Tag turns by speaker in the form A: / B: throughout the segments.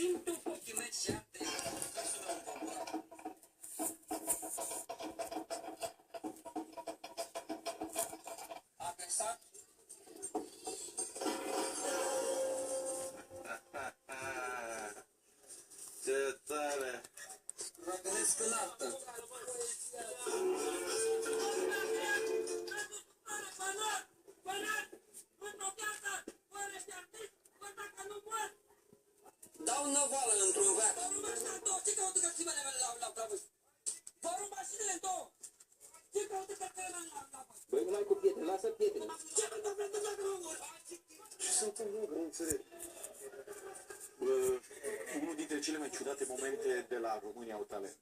A: Simt un ochii mei și arte. A pensat?
B: Ce tare!
A: Răgănesc în artă. Dau năvală într-un veac. Ce caută cărțimele mele la prăvânt? Vă rup mașinile în două. Ce caută cărțimele mele la prăvânt?
C: Băi, numai cu pietre, lasă pietre.
A: Ce vă dă vreți dacă nu mor?
B: Sunt un lucru, nu înțeleg. Unul dintre cele mai ciudate momente de la România au talent.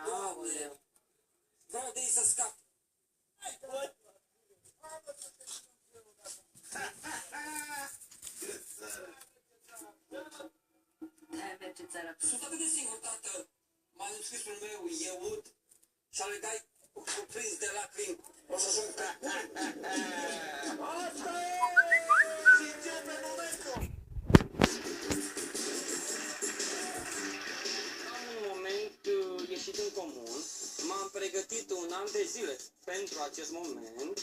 A: Aoleu. Vreau de ei să scap.
D: Hai, merge țara.
A: Sunt atât de singur, tată. Manuscrisul meu e ud și ale gai cuprins de lacrimi. O să ajung pe...
B: Asta e! Și începe momentul!
C: Am un moment ieșit în comun. M-am pregătit un an de zile pentru acest moment.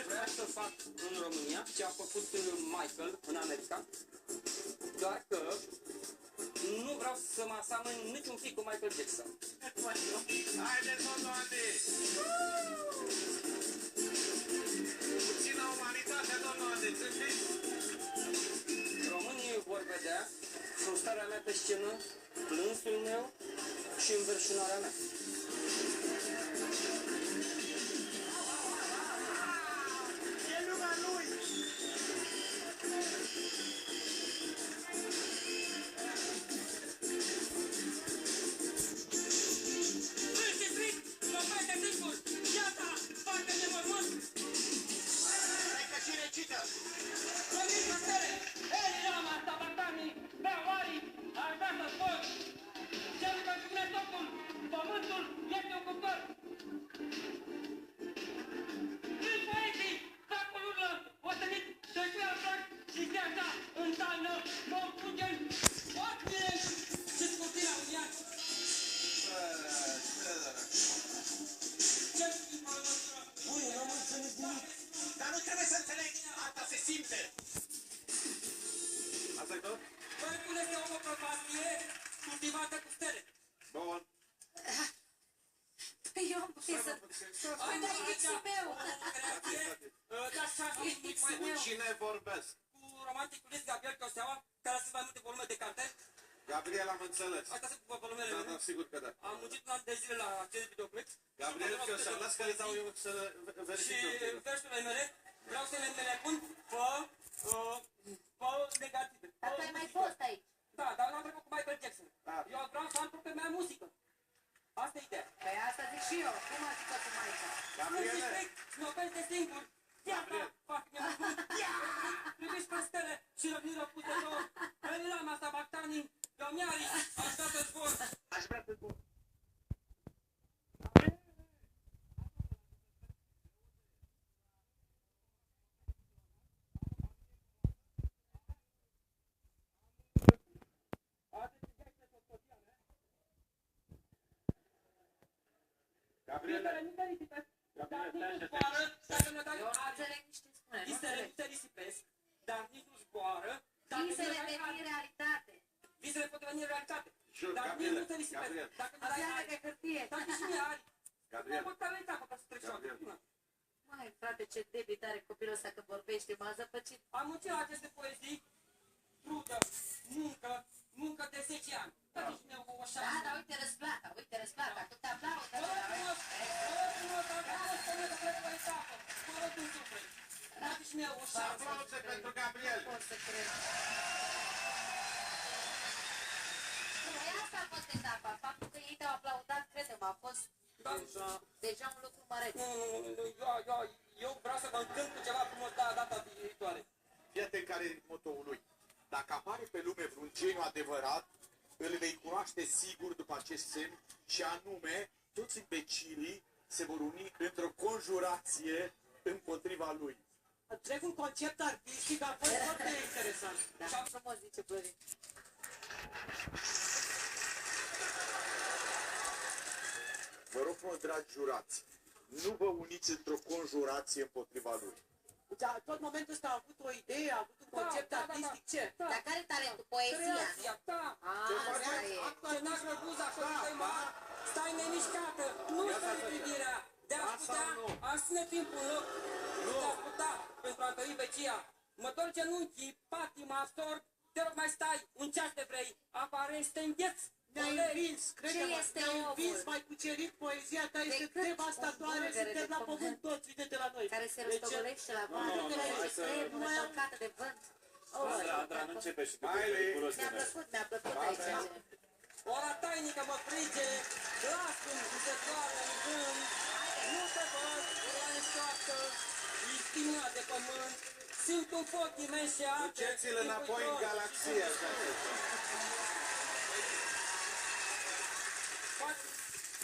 C: Vreau să fac în România ce a făcut Michael în America, doar că nu vreau să mă asamăn niciun pic cu Michael Jackson.
B: Haideți, domnul Andy! Puțină umanitate, domnul Andy, țâmpiți?
C: Românii vor vedea frustrarea mea pe scenă, plânsul meu și înverșunarea mea.
B: E lumea lui!
A: Trece fric! Mă fac de singur! Iată! Facă de mormânt!
B: Hai că și recită!
A: Rămâi păstere! Ei, lama, tabatanii, beoarii, ar vrea să spun! Cel că spune totul, pământul este un cuptor! Când poeții, sacul urlă, ostenit, tăcea plac și se așa, în taină, confugen, oachile și scurtirea în viață! Ce bun, eu nu înțeleg nimic!
B: Dar nu trebuie să înțelegi! Asta se simte! Asta-i tot?
A: Voi puneți o prăpastie cultivată cu stele!
B: Bun.
D: Eu am putea să...
A: Hai,
D: Dar e mixul meu!
A: Dați șase mici
D: Cu
A: mai
B: Cine vorbesc?
A: cu romanticul Luis Gabriel Cioseaua, care sunt mai multe volume de carte.
B: Gabriel, am înțeles.
A: Astea sunt volumele
B: Da,
A: mele.
B: da, sigur că da.
A: Am muncit un an de zile la acest videoclip.
B: Gabriel, că să las că le dau eu să
A: Și
B: verific eu.
A: versurile mele vreau să le pun pe negative.
D: Dar tu ai mai fost aici.
A: Da, dar n-am trecut cu Michael Jackson.
B: Da.
A: Eu vreau să am propria mea muzică. Asta e ideea.
D: Păi asta zic și eu. Cum a zis cu Maica?
A: Nu
B: Gabriele,
A: zici, mă opresc de singur. Iată, fac nemăcut. Priviți pe stele și răbniră pute două. Elila mea asta bactanii, eu mi-ari, aș da pe zbor.
B: aș vrea să spun. Gabriele,
A: Dar nici nu zboară, dacă ne dai
D: Eu nu
A: aripi.
D: înțeleg nici ce spune. Nu
A: Visele
D: înțeleg.
A: nu se risipesc, dar nici nu zboară. Dacă
D: Visele
A: ne dai
D: devin
A: aripi.
D: realitate.
A: Visele pot deveni realitate.
B: Jur,
A: Dar nici
B: Gabriele,
A: nu se risipesc.
B: Gabriele.
A: Dacă ne dai
D: Înseamnă
A: aripi.
D: că hârtie.
A: Dacă și mie aripi. Nu
B: Gabriel,
A: pot avea etapă ca să trec și o altă
B: Gabriel.
A: prima.
D: Măi, frate, ce debit are copilul ăsta că vorbește. M-a zăpăcit.
A: Am muncit la aceste poezii, trudă, muncă de 10 ani. Dați și mie o șansă.
D: Da, dar uite răsplata. Uite răsplata. Cu tablaul.
A: Vă rog frumos, vă rog în suflet. Dați și mie o șansă.
B: aplauze pentru Gabriel.
D: Pot să cred. Păi asta a fost etapa. Faptul că ei te-au aplaudat, crede-mă, a fost deja un lucru mare.
A: Eu vreau să vă încânt cu ceva frumos data viitoare.
B: Iată care e motoul lui. Dacă apare pe lume vreun geniu adevărat, îl vei cunoaște sigur după acest semn și anume, toți imbecilii se vor uni într-o conjurație împotriva lui.
A: Întregul concept artistic a fost foarte interesant.
D: Da, frumos zice Florin.
B: Vă rog frumos, dragi jurați, nu vă uniți într-o conjurație împotriva lui.
A: Deci, tot momentul ăsta a avut o idee, a avut un concept artistic, ce?
D: Dar care talentul? Poezia, nu?
C: Creația, da.
D: Asta e.
C: Ce n-a grăbuz așa de mari, stai nemișcată, nu stai privirea. De-ați putea, aș ține timpul în loc. De-ați putea, pentru a întări vecia. Mă dor genunchii, patima absorb, te rog mai stai, un ceas de vrei, aparent te îngheț.
A: Ne-ai învins, crede-mă,
D: este
A: ne-ai
D: omul?
A: învins, mai cucerit, poezia ta este
D: Decât
A: devastatoare,
D: o bulgără
A: suntem
D: de
A: la
D: pământ.
A: pământ toți, uite-te la noi.
D: Care se
A: Deci,
D: rostogolește la vale, care se tremură, călcată de vânt.
E: Andra, nu începe și tu
B: Mai,
E: periculos de
D: Mi-a plăcut aici.
C: Ora tainică mă frige, glasul mi se doare în vânt. Nu te văd, ora înșoaptă, ești stimulat de pământ. Simt un foc imens și arde.
B: Duceți-l înapoi în galaxie.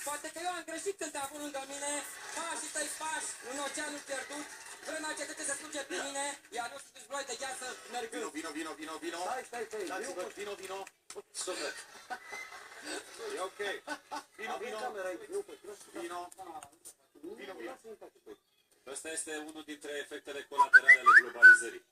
C: Poate că eu am greșit când te-am avut lângă mine, pașii tăi pași în oceanul pierdut, vremea cetății se sluge pe mine, iar eu sunt zbroi de gheață mergând.
B: Vino.
E: Stai.
B: Dați-vă, vino. Super. E ok. Vino.
E: Ăsta este unul dintre efectele colaterale ale globalizării.